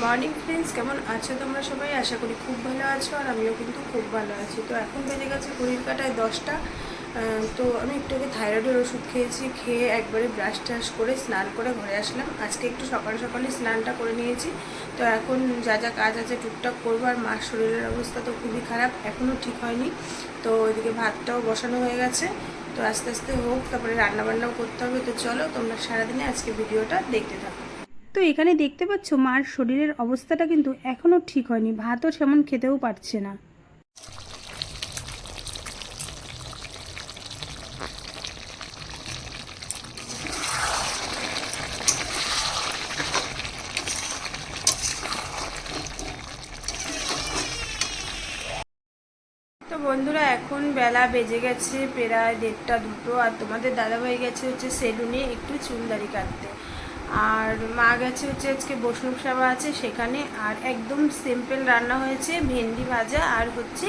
Morning friends, কেমন আছো তোমরা সবাই? আশা করি খুব ভালো আছো, আর আমিও কিন্তু খুব ভালো আছি। তো এখন বেজে গেছে ঘড়ির কাঁটায় 10টা। তো আমি একটু আগে থাইরয়েডের ওষুধ খেয়েছি, খেয়ে একবারে ব্রাশ ট্রাশ করে স্নান করে ঘরে আসলাম। আজকে একটু সকালে সকালে স্নানটা করে নিয়েছি। তো এখন যা যা কাজ আছে টুকটাক করবো। আর মার শরীরের অবস্থা তো খুবই খারাপ, এখনও ঠিক হয়নি। তো ওইদিকে ভাতটাও বসানো হয়ে গেছে। তো আস্তে আস্তে হোক, তারপরে রান্নাবান্নাও করতে হবে। তো চলো তোমরা সারাদিনে আজকে ভিডিওটা দেখতে থাকো। তো এখানে দেখতে পাচ্ছ মার শরীরের অবস্থাটা কিন্তু এখনও ঠিক হয়নি, ভাতও সেমন খেতেও পারছে না। তো বন্ধুরা, এখন বেলা বেজে গেছে প্রায় 1:30 2টো। আর তোমাদের দাদাভাই গেছে হচ্ছে সেলুনে একটু চুল দাড়ি কাটতে। আর মা গেছে হচ্ছে আজকে বৈষ্ণব সেবা আছে সেখানে। আর একদম সিম্পল রান্না হয়েছে, ভেন্ডি ভাজা আর হচ্ছে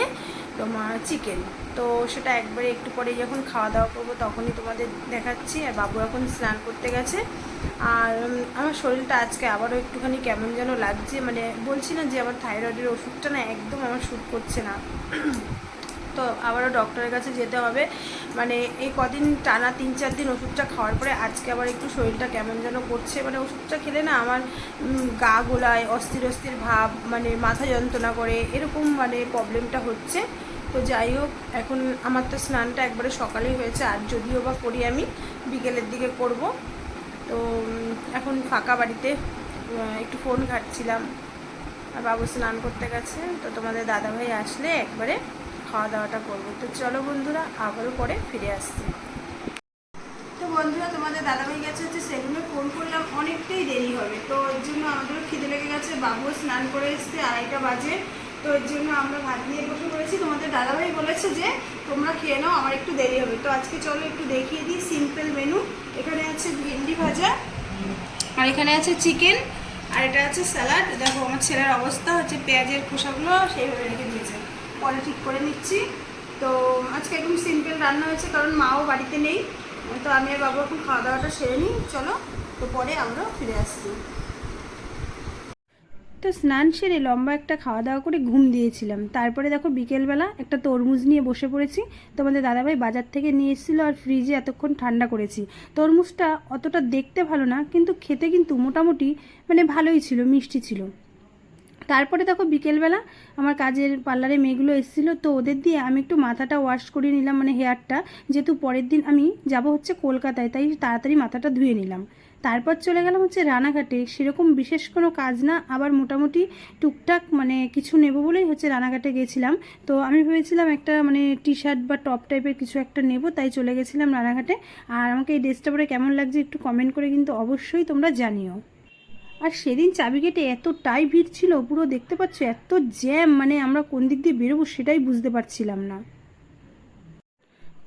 তোমার চিকেন। তো সেটা একবারে একটু পরে যখন খাওয়া দাওয়া করবো তখনই তোমাদের দেখাচ্ছি। আর বাবু এখন স্নান করতে গেছে। আর আমার শরীরটা আজকে আবারও একটুখানি কেমন যেন লাগছে, মানে বলছি না যে আমার থাইরয়েডের ওষুধটা না একদম আমার শ্যুট করছে না। তো আবারও ডক্টরের কাছে যেতে হবে। মানে এই কদিন টানা 3-4 দিন ওষুধটা খাওয়ার পরে আজকে আবার একটু শরীরটা কেমন যেন করছে। মানে ওষুধটা খেলে না আমার গা গোলায়, অস্থির অস্থির ভাব, মানে মাথা যন্ত্রণা করে, এরকম মানে প্রবলেমটা হচ্ছে। তো যাই হোক, এখন আমার তো স্নানটা একবারে সকালেই হয়েছে, আর যদিও বা করি আমি বিকেলের দিকে করব। তো এখন ফাঁকা বাড়িতে একটু ফোন ঘাঁটছিলাম। আর বাবু স্নান করতে গেছে। তো তোমাদের দাদাভাই আসলে একবারে খাওয়া দাওয়াটা করবো। তো চলো বন্ধুরা, আবারও পরে ফিরে আসছি। তো বন্ধুরা, তোমাদের দাদাভাই গেছে হচ্ছে সেলুনে, ফোন করলাম অনেকটাই দেরি হবে। তো এর জন্য আমাদেরও খিদে লেগে গেছে, বাবুও স্নান করে এসছে 2:30 বাজে। তো এর জন্য আমরা ভাত নিয়ে বসে পড়েছি। তোমাদের দাদাভাই বলেছে যে তোমরা খেয়ে নাও, আমার একটু দেরি হবে। তো আজকে চলো একটু দেখিয়ে দিই সিম্পল মেনু। এখানে আছে ভেন্ডি ভাজা, আর এখানে আছে চিকেন, আর এটা আছে স্যালাড। দেখো আমার ছেলের অবস্থা হচ্ছে, পেঁয়াজের খোসাগুলো সেইভাবে রেখে দিয়েছে, পরে ঠিক করে নিচ্ছি। তো আজকে একদম সিম্পল রান্না হয়েছে, কারণ মাও বাড়িতে নেই। তো আমি আর বাবু এখন খাওয়া দাওয়াটা সেরে নিই। চলো, তো পরে আমরা ফিরে আসছি। তো স্নান সেরে লম্বা একটা খাওয়া দাওয়া করে ঘুম দিয়েছিলাম। তারপরে দেখো বিকেলবেলা একটা তরমুজ নিয়ে বসে পড়েছি। তোমাদের দাদাভাই বাজার থেকে নিয়ে এসেছিলো, আর ফ্রিজে এতক্ষণ ঠান্ডা করেছি। তরমুজটা অতটা দেখতে ভালো না, কিন্তু খেতে কিন্তু মোটামুটি মানে ভালোই ছিল, মিষ্টি ছিল। তারপরে দেখো বিকেলবেলা আমার কাজের পার্লারে মেয়েগুলো এসেছিলো, তো ওদের দিয়ে আমি একটু মাথাটা ওয়াশ করে নিলাম, মানে হেয়ারটা, যেহেতু পরের দিন আমি যাব হচ্ছে কলকাতায়, তাই তাড়াতাড়ি মাথাটা ধুয়ে নিলাম। তারপর চলে গেলাম হচ্ছে রানাঘাটে। সেরকম বিশেষ কোনো কাজ না, আবার মোটামুটি টুকটাক মানে কিছু নেব বলেই হচ্ছে রানাঘাটে গেছিলাম। তো আমি ভেবেছিলাম একটা মানে টি শার্ট বা টপ টাইপের কিছু একটা নেব, তাই চলে গেছিলাম রানাঘাটে। আর আমাকে এই ড্রেসটা পরে কেমন লাগছে একটু কমেন্ট করে কিন্তু অবশ্যই তোমরা জানিও। আর সেদিন চাবিগেটে এতটাই ভিড় ছিল, পুরো দেখতে পাচ্ছ এত জ্যাম, মানে আমরা কোন দিক দিয়ে বেরোবো সেটাই বুঝতে পারছিলাম না।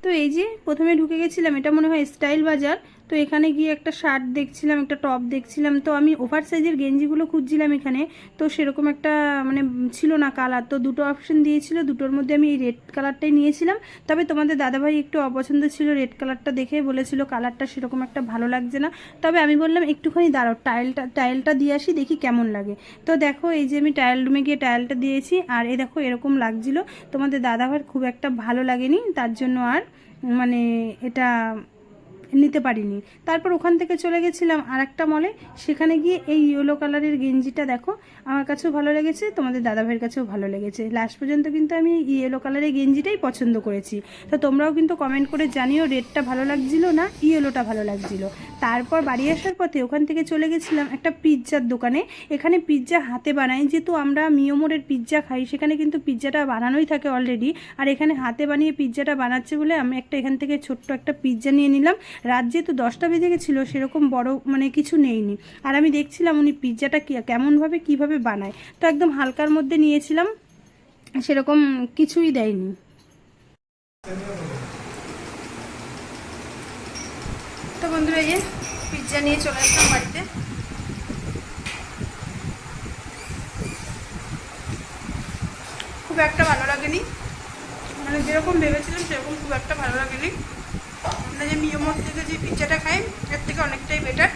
তো এই যে প্রথমে ঢুকে গেছিলাম, এটা মনে হয় স্টাইল বাজার। তো এখানে গিয়ে একটা শার্ট দেখছিলাম, একটা টপ দেখছিলাম। তো আমি ওভার সাইজের গেঞ্জিগুলো খুঁজছিলাম এখানে, তো সেরকম একটা মানে ছিল না কালার। তো দুটো অপশন দিয়েছিল, দুটোর মধ্যে আমি এই রেড কালারটাই নিয়েছিলাম। তবে তোমাদের দাদাভাই একটু অপছন্দ ছিল রেড কালারটা দেখে, বলেছিল কালারটা সেরকম একটা ভালো লাগছে না। তবে আমি বললাম একটুখানি দাঁড়াও, টাইলটা দিয়ে আসি, দেখি কেমন লাগে। তো দেখো এই যে আমি ট্রায়াল রুমে গিয়ে ট্রায়ালটা দিয়েছি, আর এই দেখো এরকম লাগছিল। তোমাদের দাদাভাইয়ের খুব একটা ভালো লাগেনি, তার জন্য আর মানে এটা নিতে পারিনি। তারপর ওখান থেকে চলে গেছিলাম আর একটা মলে। সেখানে গিয়ে এই ইয়েলো কালারের গেঞ্জিটা দেখো আমার কাছেও ভালো লেগেছে, তোমাদের দাদাভাইয়ের কাছেও ভালো লেগেছে। লাস্ট পর্যন্ত কিন্তু আমি ইয়েলো কালারের গেঞ্জিটাই পছন্দ করেছি। তো তোমরাও কিন্তু কমেন্ট করে জানিও রেডটা ভালো লাগছিল না ইয়েলোটা ভালো লাগছিল। তারপর বাড়ি আসার পথে ওখান থেকে চলে গেছিলাম একটা পিৎজার দোকানে। এখানে পিৎজা হাতে বানায়, যেহেতু আমরা মিয়োমোরের পিৎজা খাই, সেখানে কিন্তু পিৎজাটা বানানোই থাকে অলরেডি। আর এখানে হাতে বানিয়ে পিৎজাটা বানাচ্ছে বলে আমি একটা এখান থেকে ছোট্ট একটা পিৎজা নিয়ে নিলাম। রাত যেহেতু 10টা বেজে গেছিলো, সেরকম বড় মানে কিছু নেইনি। আর আমি দেখছিলাম উনি পিৎজাটা কেমনভাবে কীভাবে বানায়। তো একদম হালকার মধ্যে নিয়েছিলাম, সেরকম কিছুই দেয়নি। তো বন্ধুরা, এই পিৎজা নিয়ে চলে আসলাম বাড়িতে। খুব একটা ভালো লাগেনি, মানে যেরকম ভেবেছিলাম সেরকম খুব একটা ভালো লাগেনি। আমরা যে মিয়োমোর থেকে যে পিৎজাটা খাই এর থেকে অনেকটাই বেটার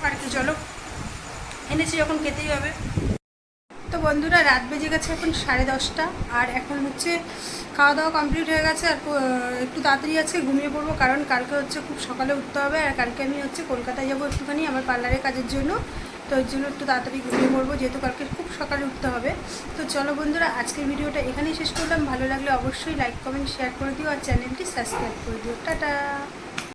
আর কি। চলো বানিয়েছি যখন খেতেই হবে। তো বন্ধুরা রাত বেজে গেছে এখন 10:30, আর এখন হচ্ছে খাওয়া দাওয়া কমপ্লিট হয়ে গেছে। আর একটু তাড়াতাড়ি আজকে ঘুমিয়ে পড়বো, কারণ কালকে হচ্ছে খুব সকালে উঠতে হবে। আর কালকে আমি হচ্ছে কলকাতায় যাবো একটুখানি আমার পার্লারের কাজের জন্য। তো ওই জন্য একটু তাড়াতাড়ি ঘুমিয়ে পড়বো, যেহেতু কালকে খুব সকালে উঠতে হবে। তো চলো বন্ধুরা, আজকের ভিডিওটা এখানেই শেষ করলাম। ভালো লাগলে অবশ্যই লাইক কমেন্ট শেয়ার করে দিও, আর চ্যানেলটি সাবস্ক্রাইব করে দিও। টাটা।